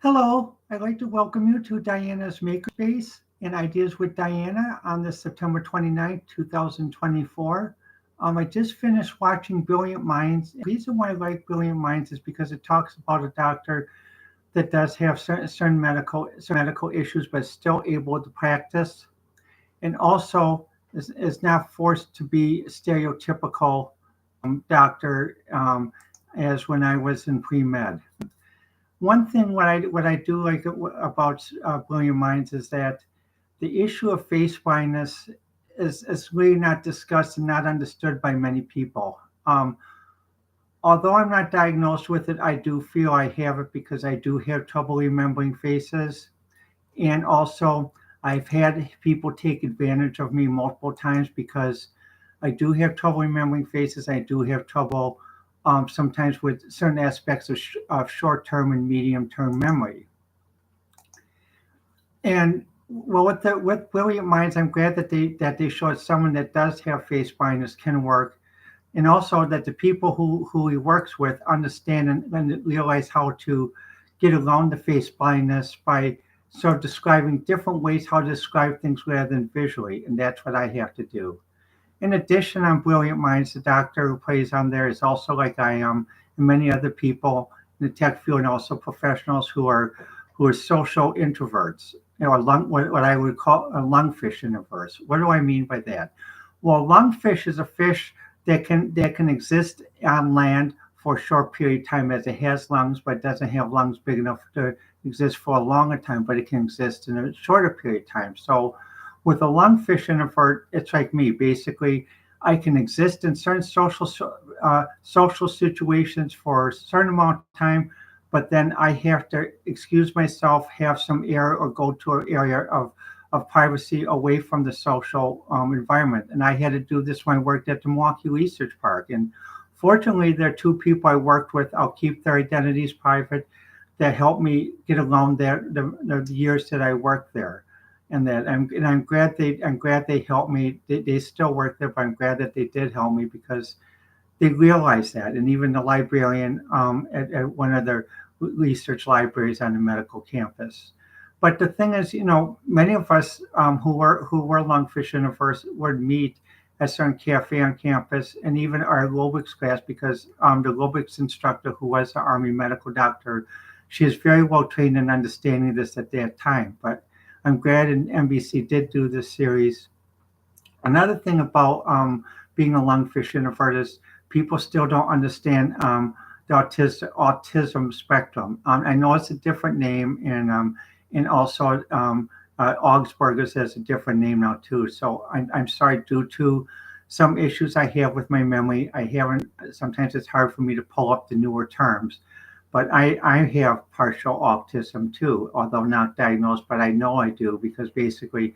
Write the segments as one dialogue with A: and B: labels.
A: Hello, I'd like to welcome you to Diana's Makerspace and Ideas with Diana on this September 29th, 2024. I just finished watching Brilliant Minds. The reason why I like Brilliant Minds is because it talks about a doctor that does have certain medical issues, but is still able to practice, and also is not forced to be stereotypical doctor as when I was in pre-med. One thing what I do like about Brilliant Minds is that the issue of face blindness is really not discussed and not understood by many people. Although I'm not diagnosed with it, I do feel I have it because I do have trouble remembering faces, and also I've had people take advantage of me multiple times because I do have trouble remembering faces. I do have trouble sometimes with certain aspects of short-term and medium-term memory. And well, with Brilliant Minds, I'm glad that they showed someone that does have face blindness can work, and also that the people who he works with understand and realize how to get around the face blindness by sort of describing different ways how to describe things rather than visually, and that's what I have to do. In addition, on Brilliant Minds, the doctor who plays on there is also like I am, and many other people in the tech field, and also professionals who are social introverts, what I would call a lungfish introverts. What do I mean by that? Well, lungfish is a fish that can exist on land for a short period of time as it has lungs, but doesn't have lungs big enough to exist for a longer time, but it can exist in a shorter period of time. So with a lungfish introvert, it's like me. Basically, I can exist in certain social situations for a certain amount of time, but then I have to excuse myself, have some air, or go to an area of privacy away from the social environment. And I had to do this when I worked at the Milwaukee Research Park. And fortunately, there are two people I worked with. I'll keep their identities private that helped me get along there the years that I worked there. And I'm glad they helped me. They still work there, but I'm glad that they did help me because they realized that. And even the librarian at one of their research libraries on the medical campus. But the thing is, many of us who were lungfish introverts would meet at certain cafe on campus, and even our aerobics class, because the aerobics instructor, who was an Army medical doctor, she is very well trained in understanding this at that time. But I'm glad NBC did do this series. Another thing about being a lungfish introvert is people still don't understand the autism spectrum. I know it's a different name, and also Augsburger's has a different name now too. So I'm sorry, due to some issues I have with my memory, I haven't. Sometimes it's hard for me to pull up the newer terms. But I have partial autism too, although not diagnosed, but I know I do because basically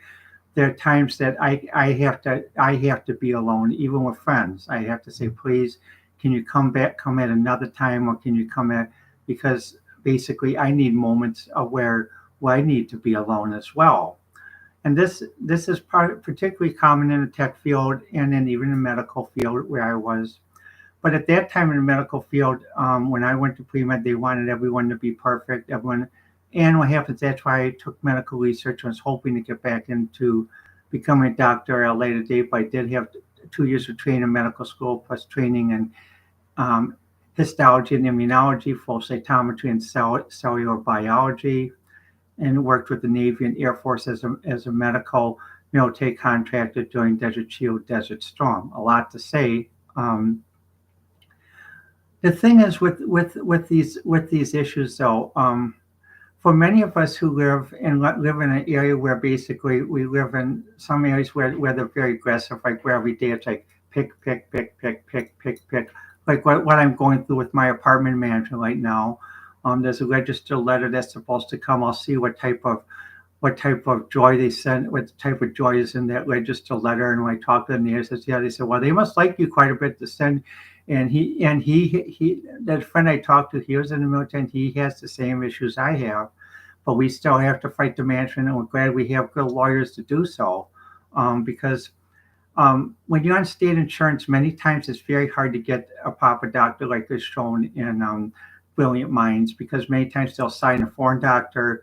A: there are times that I have to be alone, even with friends. I have to say, please, can you come at another time, or can you come at, because basically I need moments of where I need to be alone as well. And this is particularly common in the tech field and then even in the medical field where I was. But at that time in the medical field, when I went to pre-med, they wanted everyone to be perfect. And what happens, that's why I took medical research. I was hoping to get back into becoming a doctor at a later date, but I did have 2 years of training in medical school, plus training in histology and immunology, flow cytometry, and cellular biology, and worked with the Navy and Air Force as a medical military contractor during Desert Shield, Desert Storm. A lot to say. The thing is with these issues, though, for many of us who live in an area where basically we live in some areas where they're very aggressive, like where every day it's like pick, pick, pick, pick, pick, pick, pick, like what I'm going through with my apartment management right now. There's a registered letter that's supposed to come. I'll see what type of joy they send, what type of joy is in that registered letter. And when I talk to them, they said, well, they must like you quite a bit to send. And he that friend I talked to, he was in the military, and he has the same issues I have, but we still have to fight the management, and we're glad we have good lawyers to do so, because when you're on state insurance, many times it's very hard to get a proper doctor, like is shown in brilliant minds, because many times they'll sign a foreign doctor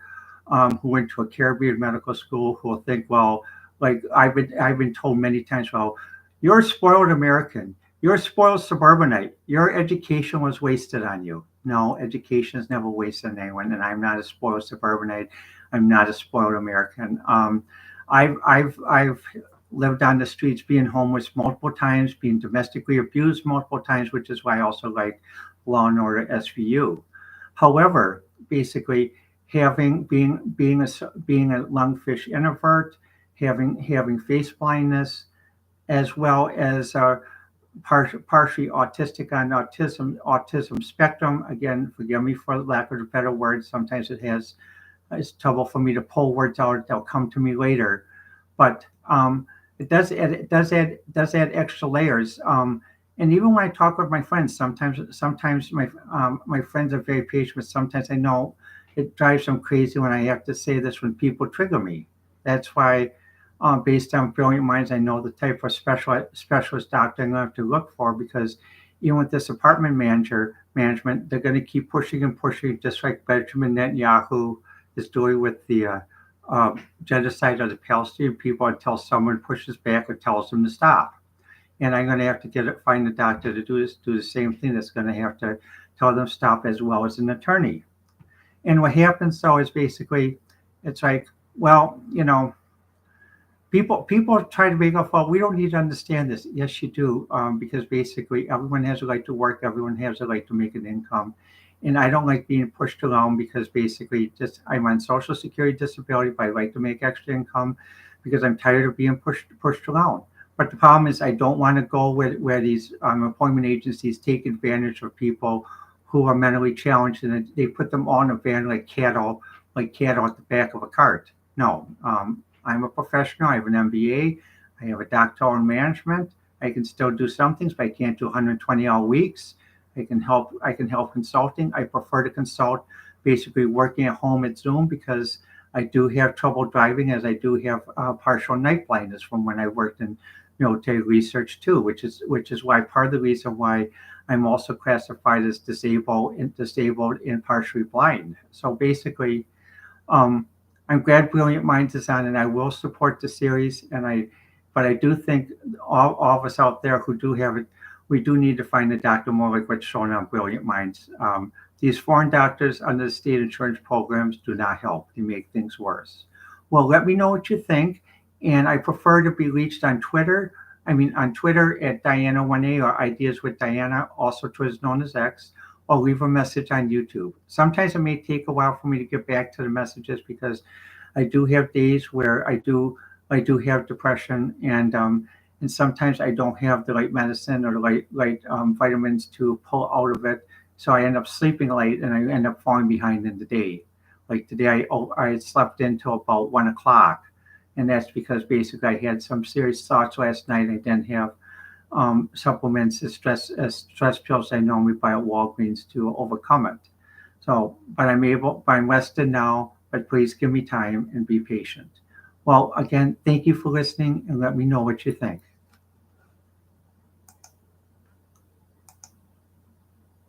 A: who went to a Caribbean medical school who will think, well, like I've been told many times, well, you're a spoiled American, you're a spoiled suburbanite, your education was wasted on you. No, education is never wasted on anyone, and I'm not a spoiled suburbanite. I'm not a spoiled American. I've lived on the streets, being homeless multiple times, being domestically abused multiple times, which is why I also like Law and Order SVU. However, basically, having being a lungfish introvert, having face blindness, as well as partially autistic on autism spectrum. Again, forgive me for lack of a better word. Sometimes it's trouble for me to pull words out. They'll come to me later, but it does add extra layers. And even when I talk with my friends, sometimes my friends are very patient, but sometimes I know it drives them crazy when I have to say this when people trigger me. That's why, based on Brilliant Minds, I know the type of specialist doctor I'm going to have to look for, because even with this apartment management, they're going to keep pushing and pushing, just like Benjamin Netanyahu is doing with the genocide of the Palestinian people, until someone pushes back or tells them to stop. And I'm going to have to find a doctor to do the same thing. That's going to have to tell them stop, as well as an attorney. And what happens though is basically, it's like, well, people try to make up, well, we don't need to understand this. Yes, you do, because basically everyone has a right to work, everyone has a right to make an income. And I don't like being pushed around, because basically just I'm on Social Security disability, but I like to make extra income because I'm tired of being pushed around. But the problem is I don't want to go where these employment agencies take advantage of people who are mentally challenged, and they put them on a van like cattle at the back of a cart. No, I'm a professional. I have an MBA. I have a doctoral in management. I can still do some things, but I can't do 120-hour weeks. I can help consulting. I prefer to consult basically working at home at Zoom, because I do have trouble driving, as I do have partial night blindness from when I worked in military research too, which is why part of the reason why I'm also classified as disabled and partially blind. So basically, I'm glad Brilliant Minds is on, and I will support the series. But I do think all of us out there who do have it, we do need to find a doctor more like what's shown on Brilliant Minds. These foreign doctors under the state insurance programs do not help. They make things worse. Well, let me know what you think. And I prefer to be reached on Twitter. On Twitter at Diana1A, or Ideas with Diana, also known as X, or leave a message on YouTube. Sometimes it may take a while for me to get back to the messages, because I do have days where I do have depression, and sometimes I don't have the right medicine or the right vitamins to pull out of it. So I end up sleeping late, and I end up falling behind in the day. Like today, I slept until about 1 o'clock. And that's because basically I had some serious thoughts last night. I didn't have supplements as stress pills I normally buy at Walgreens to overcome it. So, but I'm rested now, but please give me time and be patient. Well, again, thank you for listening, and let me know what you think.